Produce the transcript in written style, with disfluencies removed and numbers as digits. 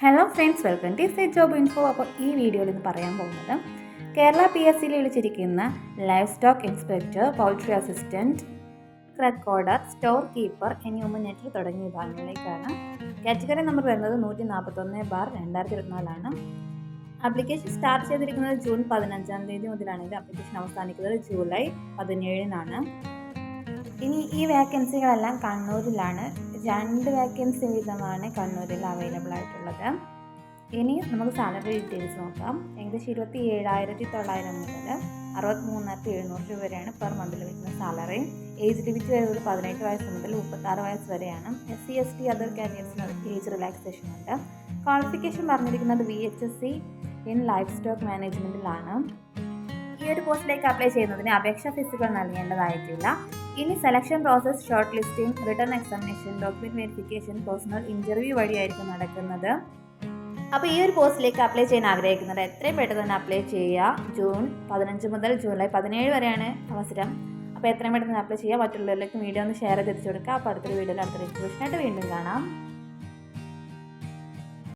Hello friends, welcome to say job info. അപ്പോൾ ഈ വീഡിയോയിൽ ഇന്ന് പറയാൻ പോകുന്നത് കേരള PSCയിൽ വിളിച്ചിരിക്കുന്ന livestock inspector, poultry assistant, recorder, storekeeper, enumerator തുടങ്ങിയ വിഭാഗങ്ങളിലേക്കാണ്. കാറ്റഗറി നമ്പർ വരുന്നത് 141/2024 ആപ്ലിക്കേഷൻ സ്റ്റാർട്ട് ചെയ്തിരിക്കുന്നത് ജൂൺ 15 മുതലാണെങ്കിൽ ആപ്ലിക്കേഷൻ അവസാനിക്കുന്നത് ജൂലൈ 17 ഇനി ഈ വേക്കൻസികളെല്ലാം കണ്ണൂരിലാണ്. 2 വേക്കൻസി വീതമാണ് കണ്ണൂരിൽ അവൈലബിൾ ആയിട്ടുള്ളത്. ഇനി നമുക്ക് സാലറി ഡീറ്റെയിൽസ് നോക്കാം. ഏകദേശം 27,900 മുതൽ 63,700 രൂപ വരെയാണ് പെർ മന്തിൽ വരുന്ന സാലറി. ഏജ് ലിമിറ്റ് വരുന്നത് 18 വയസ്സ് മുതൽ 36 വയസ്സ് വരെയാണ്. SC ST അതർ കാൻഡിഡേറ്റ്സിന് ഏജ് റിലാക്സേഷൻ ഉണ്ട്. ക്വാളിഫിക്കേഷൻ പറഞ്ഞിരിക്കുന്നത് VHSC ഇൻ ലൈഫ് സ്റ്റോക്ക് മാനേജ്മെൻറ്റിലാണ്. ഈ ഒരു പോസ്റ്റിലേക്ക് അപ്ലൈ ചെയ്യുന്നതിന് അപേക്ഷാ ഫീസുകൾ നൽകേണ്ടതായിട്ടില്ല. ഇനി selection process, shortlisting, written examination, document verification, personal interview വഴിയായിരിക്കും നടക്കുന്നത്. അപ്പോൾ ഈ ഒരു പോസ്റ്റിലേക്ക് അപ്ലൈ ചെയ്യാൻ ആഗ്രഹിക്കുന്നത് എത്രയും പെട്ടെന്ന് തന്നെ അപ്ലൈ ചെയ്യുക. ജൂൺ 15 മുതൽ ജൂലൈ 17 വരെയാണ് അവസരം. അപ്പോൾ എത്രയും പെട്ടെന്ന് അപ്ലൈ ചെയ്യുക. മറ്റുള്ളവരിലേക്ക് വീഡിയോ ഒന്ന് ഷെയർ ചെയ്ത് എത്തിച്ചു കൊടുക്കുക. അപ്പോൾ അടുത്തൊരു വീഡിയോയിൽ അടുത്തൊരു ഇൻഫർമേഷനായിട്ട് വീണ്ടും കാണാം.